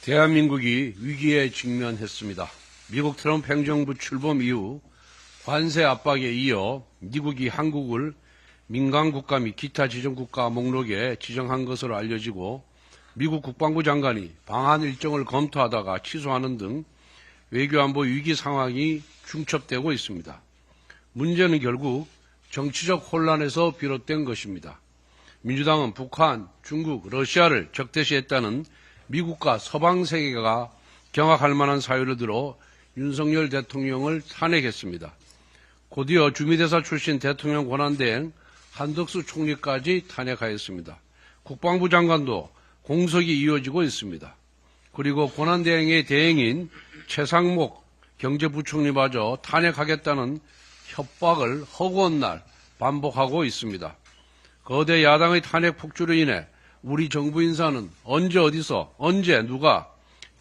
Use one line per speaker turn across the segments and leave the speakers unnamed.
대한민국이 위기에 직면했습니다. 미국 트럼프 행정부 출범 이후 관세 압박에 이어 미국이 한국을 민간국가 및 기타 지정국가 목록에 지정한 것으로 알려지고 미국 국방부 장관이 방한 일정을 검토하다가 취소하는 등 외교안보 위기 상황이 중첩되고 있습니다. 문제는 결국 정치적 혼란에서 비롯된 것입니다. 민주당은 북한, 중국, 러시아를 적대시했다는 미국과 서방 세계가 경악할 만한 사유를 들어 윤석열 대통령을 탄핵했습니다. 곧이어 주미대사 출신 대통령 권한대행 한덕수 총리까지 탄핵하였습니다. 국방부 장관도 공석이 이어지고 있습니다. 그리고 권한대행의 대행인 최상목 경제부총리마저 탄핵하겠다는 협박을 허구한 날 반복하고 있습니다. 거대 야당의 탄핵 폭주로 인해 우리 정부 인사는 언제 어디서 언제 누가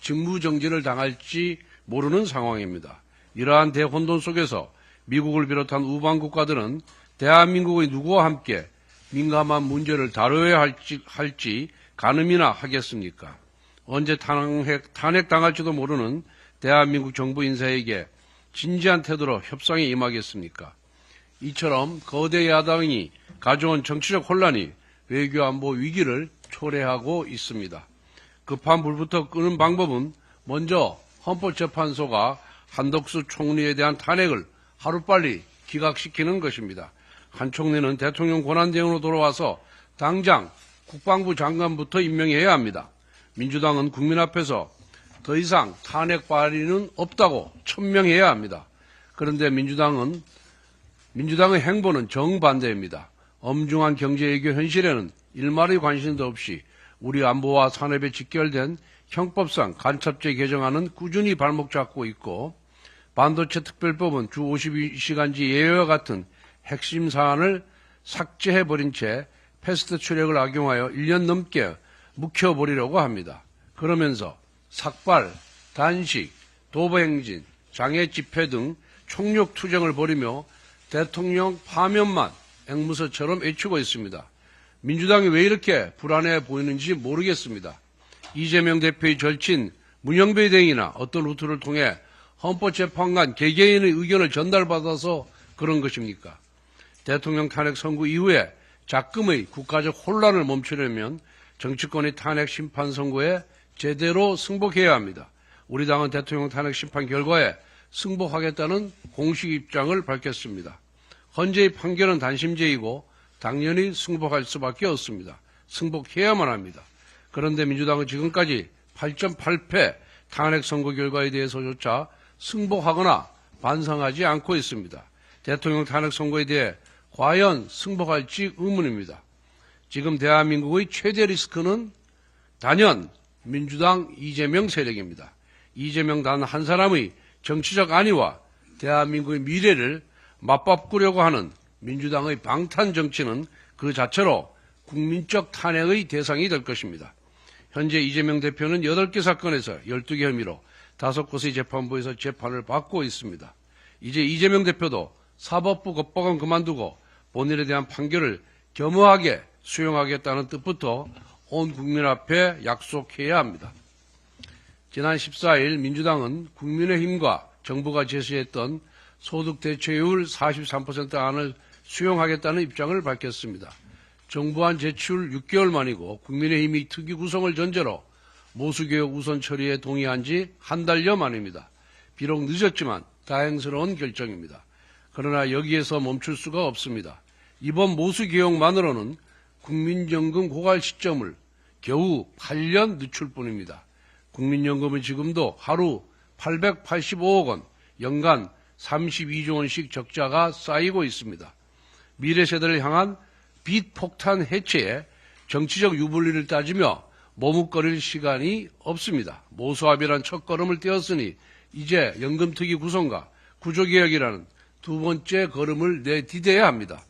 직무정지를 당할지 모르는 상황입니다. 이러한 대혼돈 속에서 미국을 비롯한 우방 국가들은 대한민국의 누구와 함께 민감한 문제를 다뤄야 할지 가늠이나 하겠습니까? 언제 탄핵당할지도 모르는 대한민국 정부 인사에게 진지한 태도로 협상에 임하겠습니까? 이처럼 거대 야당이 가져온 정치적 혼란이 외교안보 위기를 초래하고 있습니다. 급한 불부터 끄는 방법은 먼저 헌법재판소가 한덕수 총리에 대한 탄핵을 하루빨리 기각시키는 것입니다. 한 총리는 대통령 권한대행으로 돌아와서 당장 국방부 장관부터 임명해야 합니다. 민주당은 국민 앞에서 더 이상 탄핵 발의는 없다고 천명해야 합니다. 그런데 민주당의 행보는 정반대입니다. 엄중한 경제외교 현실에는 일말의 관심도 없이 우리 안보와 산업에 직결된 형법상 간첩죄 개정안은 꾸준히 발목 잡고 있고 반도체 특별법은 주 52시간제 예외와 같은 핵심 사안을 삭제해버린 채 패스트 트랙을 악용하여 1년 넘게 묵혀버리려고 합니다. 그러면서 삭발, 단식, 도보행진, 장애 집회 등 총력 투쟁을 벌이며 대통령 파면만 앵무새처럼 외치고 있습니다. 민주당이 왜 이렇게 불안해 보이는지 모르겠습니다. 이재명 대표의 절친 문영배 대행이나 어떤 루트를 통해 헌법재판관 개개인의 의견을 전달받아서 그런 것입니까? 대통령 탄핵 선고 이후에 작금의 국가적 혼란을 멈추려면 정치권의 탄핵 심판 선고에 제대로 승복해야 합니다. 우리 당은 대통령 탄핵 심판 결과에 승복하겠다는 공식 입장을 밝혔습니다. 헌재의 판결은 단심제이고 당연히 승복할 수밖에 없습니다. 승복해야만 합니다. 그런데 민주당은 지금까지 8.8패 탄핵 선고 결과에 대해서조차 승복하거나 반성하지 않고 있습니다. 대통령 탄핵 선고에 대해 과연 승복할지 의문입니다. 지금 대한민국의 최대 리스크는 단연 민주당 이재명 세력입니다. 이재명 단 한 사람의 정치적 안위와 대한민국의 미래를 맞바꾸려고 하는 민주당의 방탄 정치는 그 자체로 국민적 탄핵의 대상이 될 것입니다. 현재 이재명 대표는 8개 사건에서 12개 혐의로 5곳의 재판부에서 재판을 받고 있습니다. 이제 이재명 대표도 사법부 겁박은 그만두고 본인에 대한 판결을 겸허하게 수용하겠다는 뜻부터 온 국민 앞에 약속해야 합니다. 지난 14일 민주당은 국민의힘과 정부가 제시했던 소득 대체율 43% 안을 수용하겠다는 입장을 밝혔습니다. 정부안 제출 6개월 만이고 국민의힘이 특위 구성을 전제로 모수개혁 우선 처리에 동의한 지 한 달여 만입니다. 비록 늦었지만 다행스러운 결정입니다. 그러나 여기에서 멈출 수가 없습니다. 이번 모수개혁만으로는 국민연금 고갈 시점을 겨우 8년 늦출 뿐입니다. 국민연금은 지금도 하루 885억 원, 연간 32조 원씩 적자가 쌓이고 있습니다. 미래 세대를 향한 빚 폭탄 해체에 정치적 유불리를 따지며 머뭇거릴 시간이 없습니다. 모수합의란 첫걸음을 떼었으니 이제 연금특위 구성과 구조개혁이라는 두 번째 걸음을 내디뎌야 합니다.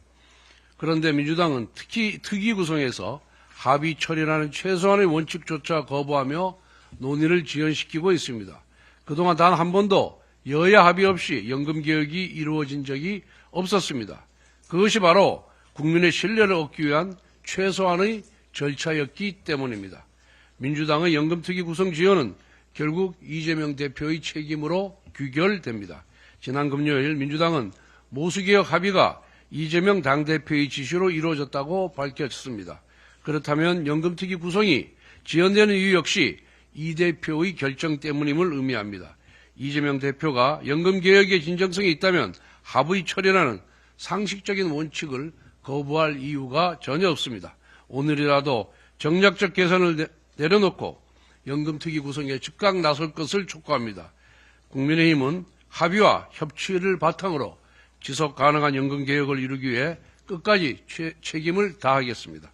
그런데 민주당은 특히 특위 구성에서 합의 처리라는 최소한의 원칙조차 거부하며 논의를 지연시키고 있습니다. 그동안 단 한 번도 여야 합의 없이 연금개혁이 이루어진 적이 없었습니다. 그것이 바로 국민의 신뢰를 얻기 위한 최소한의 절차였기 때문입니다. 민주당의 연금특위 구성 지연은 결국 이재명 대표의 책임으로 귀결됩니다. 지난 금요일 민주당은 모수개혁 합의가 이재명 당대표의 지시로 이루어졌다고 밝혔습니다. 그렇다면 연금특위 구성이 지연되는 이유 역시 이 대표의 결정 때문임을 의미합니다. 이재명 대표가 연금개혁에 진정성이 있다면 합의 처리라는 상식적인 원칙을 거부할 이유가 전혀 없습니다. 오늘이라도 정략적 계산을 내려놓고 연금특위 구성에 즉각 나설 것을 촉구합니다. 국민의힘은 합의와 협치를 바탕으로 지속 가능한 연금개혁을 이루기 위해 끝까지 책임을 다하겠습니다.